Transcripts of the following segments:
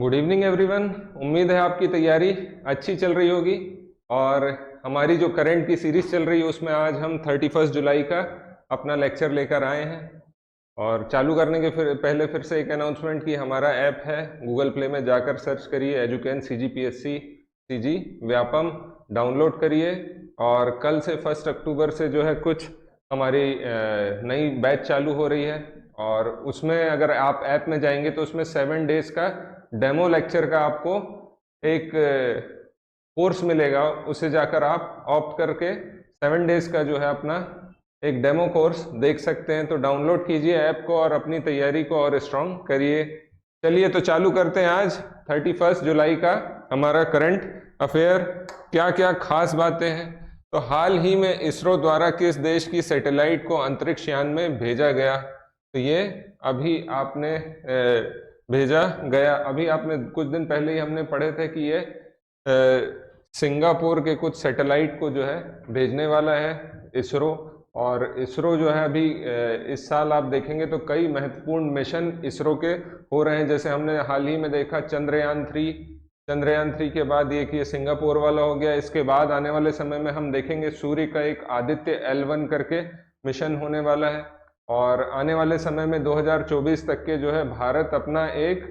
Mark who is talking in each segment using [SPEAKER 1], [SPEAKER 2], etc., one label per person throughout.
[SPEAKER 1] Good evening everyone. उम्मीद है आपकी तैयारी अच्छी चल रही होगी। और हमारी जो करंट की सीरीज चल रही है उसमें आज हम 31 जुलाई का अपना लेक्चर लेकर आए हैं। और चालू करने के पहले फिर से एक अनाउंसमेंट कि हमारा ऐप है, गूगल प्ले में जाकर सर्च करिए एजुकेन CGPSC CG व्यापम, डाउनलोड करिए। और कल से 1 अक्टूबर से जो है कुछ हमारी नई बैच चालू हो रही है। और उसमें अगर आप ऐप में जाएंगे तो उसमें 7 डेज का डेमो लेक्चर का आपको एक कोर्स मिलेगा। उसे जाकर आप ऑप्ट करके 7 डेज का जो है अपना एक डेमो कोर्स देख सकते हैं। तो डाउनलोड कीजिए ऐप को और अपनी तैयारी को और स्ट्रांग करिए। चलिए तो चालू करते हैं आज 31 जुलाई का हमारा करंट अफेयर। क्या क्या खास बातें हैं। तो हाल ही में इसरो द्वारा किस देश की सैटेलाइट को अंतरिक्ष यान में भेजा गया। तो ये अभी आपने भेजा गया, अभी आपने कुछ दिन पहले ही हमने पढ़े थे कि ये सिंगापुर के कुछ सैटेलाइट को जो है भेजने वाला है इसरो। और इसरो जो है अभी इस साल आप देखेंगे तो कई महत्वपूर्ण मिशन इसरो के हो रहे हैं। जैसे हमने हाल ही में देखा चंद्रयान 3 के बाद ये सिंगापुर वाला हो गया। इसके बाद आने वाले समय में हम देखेंगे सूर्य का एक आदित्य L1 करके मिशन होने वाला है। और आने वाले समय में 2024 तक के जो है भारत अपना एक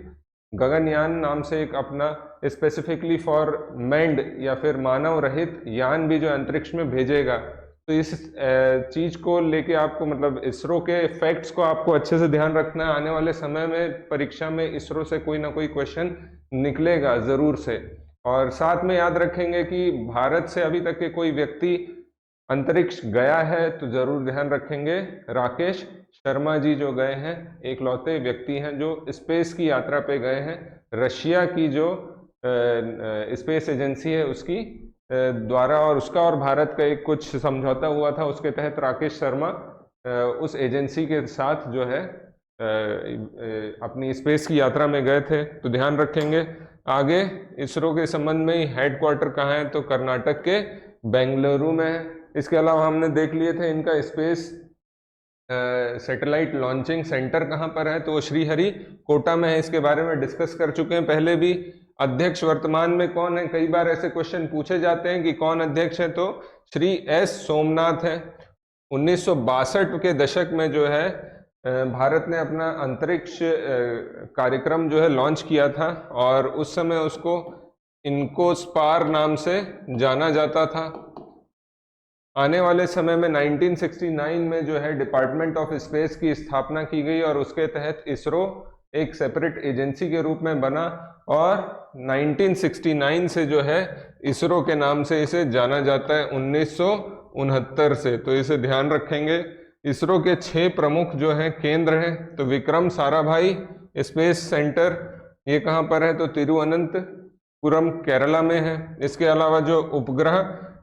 [SPEAKER 1] गगनयान नाम से एक अपना स्पेसिफिकली फॉर मैंड या फिर मानव रहित यान भी जो अंतरिक्ष में भेजेगा। तो इस चीज को लेके आपको मतलब इसरो के फैक्ट्स को आपको अच्छे से ध्यान रखना है। आने वाले समय में परीक्षा में इसरो से कोई ना कोई क्वेश्चन निकलेगा जरूर से। और साथ में याद रखेंगे कि भारत से अभी तक के कोई व्यक्ति अंतरिक्ष गया है तो जरूर ध्यान रखेंगे राकेश शर्मा जी जो गए हैं, एकलौते व्यक्ति हैं जो स्पेस की यात्रा पे गए हैं। रशिया की जो स्पेस एजेंसी है उसकी द्वारा, और उसका और भारत का एक कुछ समझौता हुआ था, उसके तहत राकेश शर्मा उस एजेंसी के साथ जो है अपनी स्पेस की यात्रा में गए थे। तो ध्यान रखेंगे। आगे इसरो के संबंध में हेडक्वार्टर कहाँ है, तो कर्नाटक के बेंगलुरु में है। इसके अलावा हमने देख लिए थे इनका स्पेस सैटेलाइट लॉन्चिंग सेंटर कहाँ पर है, तो वो श्रीहरिकोटा में है। इसके बारे में डिस्कस कर चुके हैं पहले भी। अध्यक्ष वर्तमान में कौन है, कई बार ऐसे क्वेश्चन पूछे जाते हैं कि कौन अध्यक्ष है, तो श्री S सोमनाथ है। 1962 के दशक में जो है भारत ने अपना अंतरिक्ष कार्यक्रम जो है लॉन्च किया था, और उस समय उसको इनकोस्पार नाम से जाना जाता था। आने वाले समय में 1969 में जो है डिपार्टमेंट ऑफ स्पेस की स्थापना की गई, और उसके तहत इसरो एक सेपरेट एजेंसी के रूप में बना। और 1969 से जो है इसरो के नाम से इसे जाना जाता है, 1969 से। तो इसे ध्यान रखेंगे। इसरो के 6 प्रमुख जो हैं केंद्र हैं, तो विक्रम साराभाई स्पेस सेंटर ये कहाँ पर है, तो तिरुवनंतपुरम केरला में है। इसके अलावा जो उपग्रह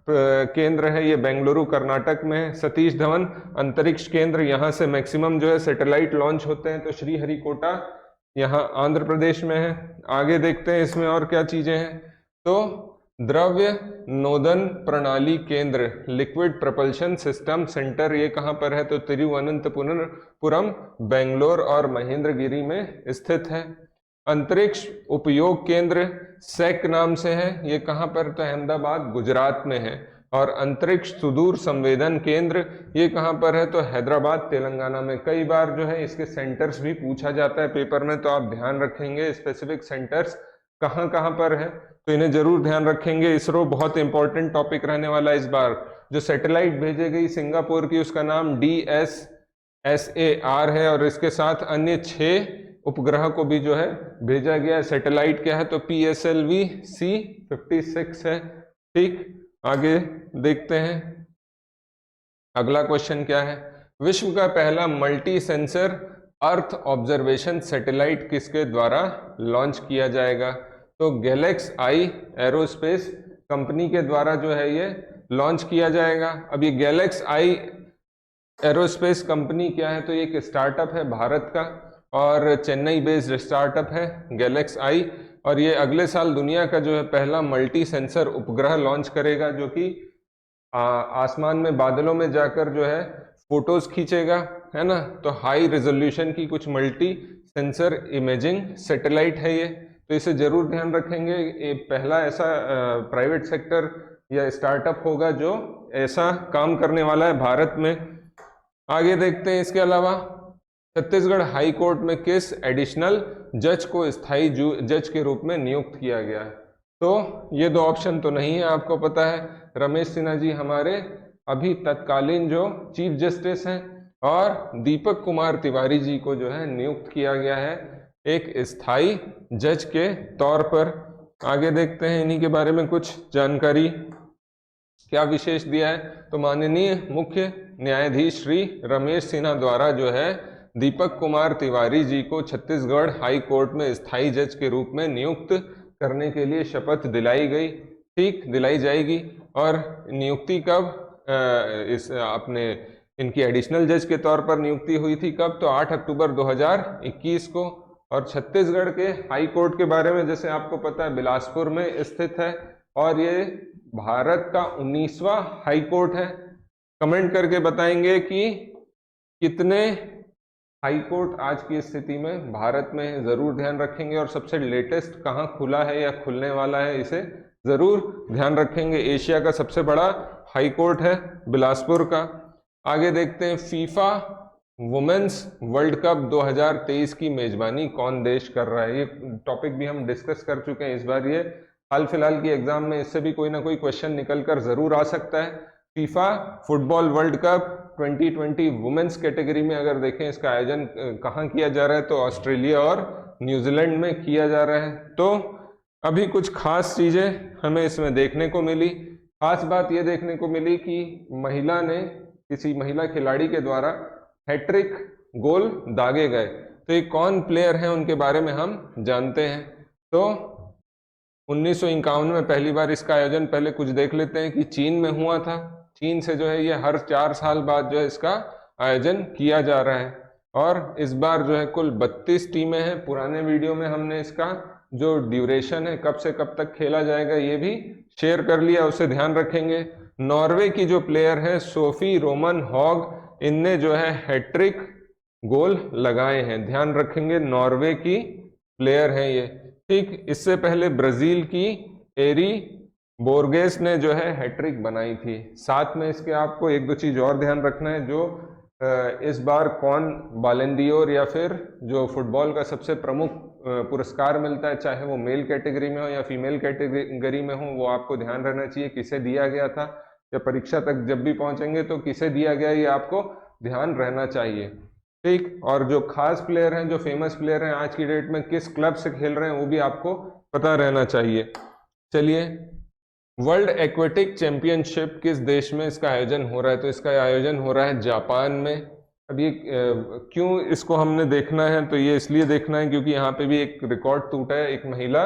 [SPEAKER 1] केंद्र है ये बेंगलुरु कर्नाटक में है। सतीश धवन अंतरिक्ष केंद्र, यहाँ से मैक्सिमम जो है सैटेलाइट लॉन्च होते हैं, तो श्रीहरिकोटा यहाँ आंध्र प्रदेश में है। आगे देखते हैं इसमें और क्या चीजें हैं। तो द्रव्य नोदन प्रणाली केंद्र लिक्विड प्रपल्शन सिस्टम सेंटर ये कहाँ पर है, तो तिरुवनंतपुरम बेंगलोर और महेंद्रगिरी में स्थित है। अंतरिक्ष उपयोग केंद्र सेक नाम से है, ये कहाँ पर, तो अहमदाबाद गुजरात में है। और अंतरिक्ष सुदूर संवेदन केंद्र ये कहाँ पर है, तो हैदराबाद तेलंगाना में। कई बार जो है इसके सेंटर्स भी पूछा जाता है पेपर में, तो आप ध्यान रखेंगे स्पेसिफिक सेंटर्स कहाँ कहाँ पर है, तो इन्हें जरूर ध्यान रखेंगे। इसरो बहुत इंपॉर्टेंट टॉपिक रहने वाला है इस बार। जो सैटेलाइट भेजी गई सिंगापुर की उसका नाम DSSAR है, और इसके साथ अन्य 6 उपग्रह को भी जो है भेजा गया। सैटेलाइट क्या है, तो PSLV C56 है। ठीक, आगे देखते हैं अगला क्वेश्चन क्या है। विश्व का पहला multi sensor earth observation satellite किसके द्वारा लॉन्च किया जाएगा, तो गैलेक्स आई एरोस्पेस कंपनी के द्वारा जो है ये लॉन्च किया जाएगा। अब ये गैलेक्स आई एरोस्पेस कंपनी क्या है, तो ये एक स्टार्टअप है भारत का, और चेन्नई बेस्ड स्टार्टअप है गैलेक्स आई। और ये अगले साल दुनिया का जो है पहला मल्टी सेंसर उपग्रह लॉन्च करेगा, जो कि आसमान में बादलों में जाकर जो है फोटोज खींचेगा, है ना। तो हाई रेजोल्यूशन की कुछ मल्टी सेंसर इमेजिंग सैटेलाइट है ये। तो इसे जरूर ध्यान रखेंगे। ये पहला ऐसा प्राइवेट सेक्टर या स्टार्टअप होगा जो ऐसा काम करने वाला है भारत में। आगे देखते हैं, इसके अलावा छत्तीसगढ़ हाई कोर्ट में किस एडिशनल जज को स्थायी जज के रूप में नियुक्त किया गया है? तो ये दो ऑप्शन तो नहीं है, आपको पता है रमेश सिन्हा जी हमारे अभी तत्कालीन जो चीफ जस्टिस हैं, और दीपक कुमार तिवारी जी को जो है नियुक्त किया गया है एक स्थायी जज के तौर पर। आगे देखते हैं इन्हीं के बारे में कुछ जानकारी, क्या विशेष दिया है। तो माननीय मुख्य न्यायाधीश श्री रमेश सिन्हा द्वारा जो है दीपक कुमार तिवारी जी को छत्तीसगढ़ हाई कोर्ट में स्थायी जज के रूप में नियुक्त करने के लिए शपथ दिलाई गई, ठीक, दिलाई जाएगी। और नियुक्ति कब इनकी एडिशनल जज के तौर पर नियुक्ति हुई थी कब? तो 8 अक्टूबर 2021 को। और छत्तीसगढ़ के हाई कोर्ट के बारे में जैसे आपको पता है बिलासपुर में स्थित है, और ये भारत का 19वां हाई कोर्ट है। कमेंट करके बताएंगे कि कितने हाई कोर्ट आज की स्थिति में भारत में, जरूर ध्यान रखेंगे। और सबसे लेटेस्ट कहाँ खुला है या खुलने वाला है, इसे जरूर ध्यान रखेंगे। एशिया का सबसे बड़ा हाई कोर्ट है बिलासपुर का। आगे देखते हैं, फीफा वुमेन्स वर्ल्ड कप 2023 की मेजबानी कौन देश कर रहा है? ये टॉपिक भी हम डिस्कस कर चुके हैं इस बार। ये हाल फिलहाल की एग्जाम में इससे भी कोई ना कोई क्वेश्चन निकल कर जरूर आ सकता है। FIFA football world cup 2020 women's category में अगर देखें इसका आयोजन कहाँ किया जा रहा है, तो ऑस्ट्रेलिया और न्यूजीलैंड में किया जा रहा है। तो अभी कुछ खास चीजें हमें इसमें देखने को मिली। खास बात यह देखने को मिली कि किसी महिला खिलाड़ी के द्वारा हैट्रिक गोल दागे गए। तो ये कौन प्लेयर हैं उनके बारे में हम जानते हैं। तो 1951 में पहली बार इसका आयोजन, पहले कुछ देख लेते हैं कि चीन में हुआ था। चीन से जो है ये हर 4 साल बाद जो है इसका आयोजन किया जा रहा है। और इस बार जो है कुल 32 टीमें हैं। पुराने वीडियो में हमने इसका जो ड्यूरेशन है, कब से कब तक खेला जाएगा, ये भी शेयर कर लिया, उसे ध्यान रखेंगे। नॉर्वे की जो प्लेयर है सोफी रोमन हॉग, इनने जो है हैट्रिक गोल लगाए हैं, ध्यान रखेंगे। नॉर्वे की प्लेयर है ये, ठीक। इससे पहले ब्राजील की एरी बोर्गेस ने जो है हैट्रिक बनाई थी। साथ में इसके आपको एक दो चीज और ध्यान रखना है, जो इस बार कौन बालेंडियोर या फिर जो फुटबॉल का सबसे प्रमुख पुरस्कार मिलता है, चाहे वो मेल कैटेगरी में हो या फीमेल कैटेगरी में हो, वो आपको ध्यान रहना चाहिए किसे दिया गया था, या परीक्षा तक जब भी पहुंचेंगे तो किसे दिया गया ये आपको ध्यान रहना चाहिए, ठीक। और जो खास प्लेयर हैं, जो फेमस प्लेयर हैं आज की डेट में, किस क्लब से खेल रहे हैं वो भी आपको पता रहना चाहिए। चलिए, वर्ल्ड एक्वेटिक चैंपियनशिप किस देश में इसका आयोजन हो रहा है? तो इसका आयोजन हो रहा है जापान में। अब ये क्यों इसको हमने देखना है, तो ये इसलिए देखना है क्योंकि यहाँ पे भी एक रिकॉर्ड टूटा है। एक महिला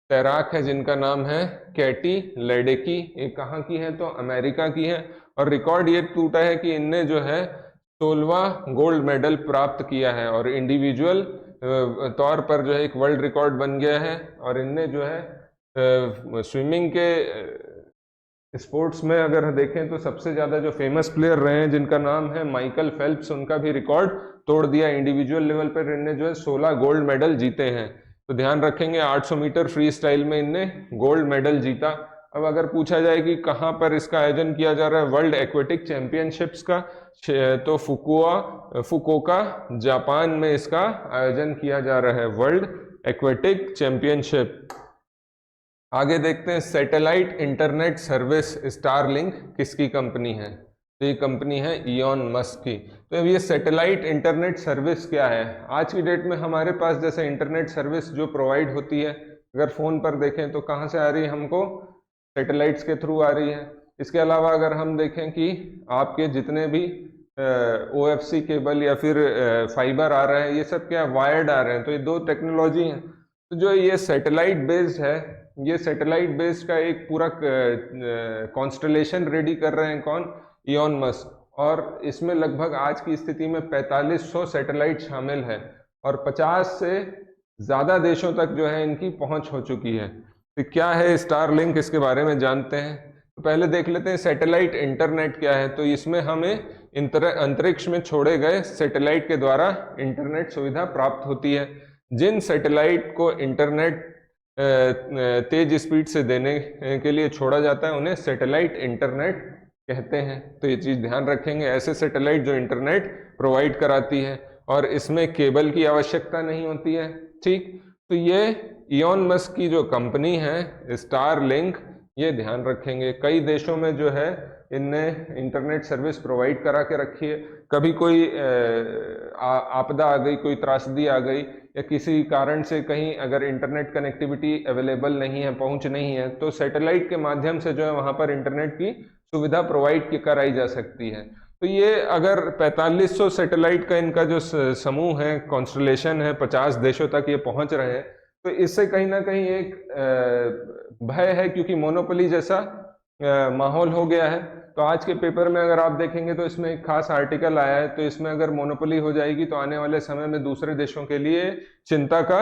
[SPEAKER 1] तैराक है जिनका नाम है कैटी लेडेकी, ये कहाँ की है? तो अमेरिका की है। और रिकॉर्ड ये टूटा है कि इनने जो है 16वां गोल्ड मेडल प्राप्त किया है, और इंडिविजुअल तौर पर जो है एक वर्ल्ड रिकॉर्ड बन गया है। और इनने जो है स्विमिंग के स्पोर्ट्स में अगर देखें तो सबसे ज़्यादा जो फेमस प्लेयर रहे हैं जिनका नाम है माइकल फेल्प्स, उनका भी रिकॉर्ड तोड़ दिया। इंडिविजुअल लेवल पर इनने जो है 16 गोल्ड मेडल जीते हैं। तो ध्यान रखेंगे 800 मीटर फ्री स्टाइल में इनने गोल्ड मेडल जीता। अब अगर पूछा जाए कि कहाँ पर इसका आयोजन किया जा रहा है वर्ल्ड एक्वेटिक चैंपियनशिप्स का, तो फुकुओका जापान में इसका आयोजन किया जा रहा है, वर्ल्ड एक्वेटिक चैंपियनशिप। आगे देखते हैं, सैटेलाइट इंटरनेट सर्विस स्टारलिंक किसकी कंपनी है? तो ये कंपनी है इलॉन मस्क की। तो अब ये सैटेलाइट इंटरनेट सर्विस क्या है? आज की डेट में हमारे पास जैसे इंटरनेट सर्विस जो प्रोवाइड होती है, अगर फ़ोन पर देखें तो कहाँ से आ रही है? हमको सैटेलाइट्स के थ्रू आ रही है। इसके अलावा अगर हम देखें कि आपके जितने भी OFC केबल या फिर फाइबर आ रहा है, ये सब क्या वायर्ड आ रहे हैं। तो ये दो टेक्नोलॉजी हैं। तो जो ये सैटेलाइट बेस्ड है, ये सैटेलाइट बेस्ड का एक पूरा कॉन्स्टलेशन रेडी कर रहे हैं कौन? Elon Musk. और इसमें लगभग आज की स्थिति में 4500 सैटेलाइट शामिल है, और 50 से ज़्यादा देशों तक जो है इनकी पहुंच हो चुकी है। तो क्या है स्टारलिंक, इसके बारे में जानते हैं। तो पहले देख लेते हैं सैटेलाइट इंटरनेट क्या है। तो इसमें हमें अंतरिक्ष में छोड़े गए सैटेलाइट के द्वारा इंटरनेट सुविधा प्राप्त होती है। जिन सैटेलाइट को इंटरनेट तेज स्पीड से देने के लिए छोड़ा जाता है, उन्हें सैटेलाइट इंटरनेट कहते हैं। तो ये चीज़ ध्यान रखेंगे, ऐसे सैटेलाइट जो इंटरनेट प्रोवाइड कराती है और इसमें केबल की आवश्यकता नहीं होती है। ठीक, तो ये इलॉन मस्क की जो कंपनी है स्टारलिंक, ये ध्यान रखेंगे। कई देशों में जो है इनने इंटरनेट सर्विस प्रोवाइड करा के रखी है। कभी कोई आपदा आ गई, कोई त्रासदी आ गई या किसी कारण से कहीं अगर इंटरनेट कनेक्टिविटी अवेलेबल नहीं है, पहुंच नहीं है, तो सैटेलाइट के माध्यम से जो है वहां पर इंटरनेट की सुविधा प्रोवाइड कराई जा सकती है। तो ये अगर 4500 सैटेलाइट का इनका जो समूह है, कॉन्स्टलेशन है, 50 देशों तक ये पहुंच रहे हैं, तो इससे कहीं ना कहीं एक भय है, क्योंकि मोनोपोली जैसा माहौल हो गया है। तो आज के पेपर में अगर आप देखेंगे तो इसमें एक खास आर्टिकल आया है, तो इसमें अगर मोनोपोली हो जाएगी तो आने वाले समय में दूसरे देशों के लिए चिंता का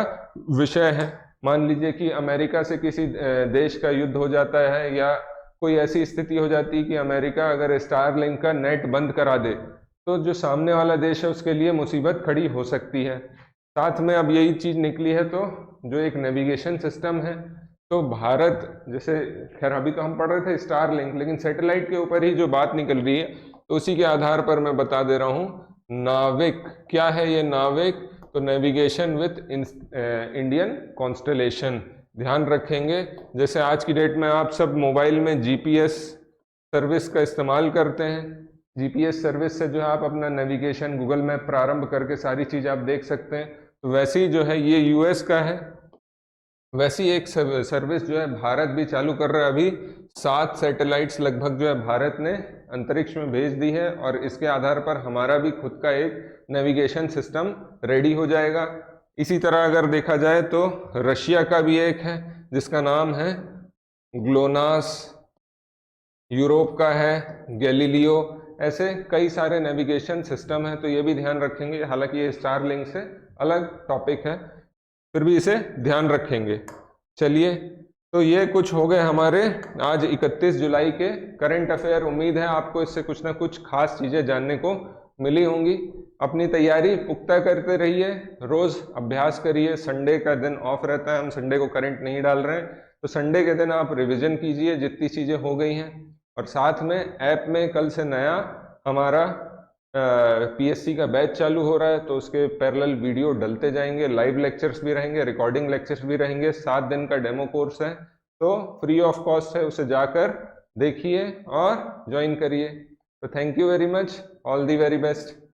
[SPEAKER 1] विषय है। मान लीजिए कि अमेरिका से किसी देश का युद्ध हो जाता है, या कोई ऐसी स्थिति हो जाती है कि अमेरिका अगर स्टारलिंक का नेट बंद करा दे, तो जो सामने वाला देश है उसके लिए मुसीबत खड़ी हो सकती है। साथ में अब यही चीज निकली है, तो जो एक नेविगेशन सिस्टम है, तो भारत जैसे, खैर अभी तो हम पढ़ रहे थे स्टारलिंक, लेकिन सैटेलाइट के ऊपर ही जो बात निकल रही है, तो उसी के आधार पर मैं बता दे रहा हूँ। नाविक क्या है ये नाविक? तो नेविगेशन विथ इंडियन कॉन्स्टलेशन, ध्यान रखेंगे। जैसे आज की डेट में आप सब मोबाइल में जीपीएस सर्विस का इस्तेमाल करते हैं, जीपीएस सर्विस से जो है आप अपना नेविगेशन गूगल मैप प्रारंभ करके सारी चीज़ आप देख सकते हैं। तो वैसे ही जो है ये यूएस का है, वैसी एक सर्विस जो है भारत भी चालू कर रहा है। अभी 7 सैटेलाइट्स लगभग जो है भारत ने अंतरिक्ष में भेज दी है, और इसके आधार पर हमारा भी खुद का एक नेविगेशन सिस्टम रेडी हो जाएगा। इसी तरह अगर देखा जाए तो रशिया का भी एक है जिसका नाम है ग्लोनास, यूरोप का है गैलीलियो। ऐसे कई सारे नेविगेशन सिस्टम है, तो ये भी ध्यान रखेंगे। हालांकि ये स्टारलिंक से अलग टॉपिक है, फिर भी इसे ध्यान रखेंगे। चलिए, तो ये कुछ हो गए हमारे आज 31 जुलाई के करंट अफेयर। उम्मीद है आपको इससे कुछ ना कुछ खास चीज़ें जानने को मिली होंगी। अपनी तैयारी पुख्ता करते रहिए, रोज़ अभ्यास करिए। संडे का दिन ऑफ रहता है, हम संडे को करंट नहीं डाल रहे हैं, तो संडे के दिन आप रिवीजन कीजिए जितनी चीज़ें हो गई हैं। और साथ में ऐप में कल से नया हमारा पीएससी का बैच चालू हो रहा है, तो उसके पैरेलल वीडियो डलते जाएंगे, लाइव लेक्चर्स भी रहेंगे, रिकॉर्डिंग लेक्चर्स भी रहेंगे। 7 दिन का डेमो कोर्स है, तो फ्री ऑफ कॉस्ट है, उसे जाकर देखिए और ज्वाइन करिए। तो thank you very much, all the very best.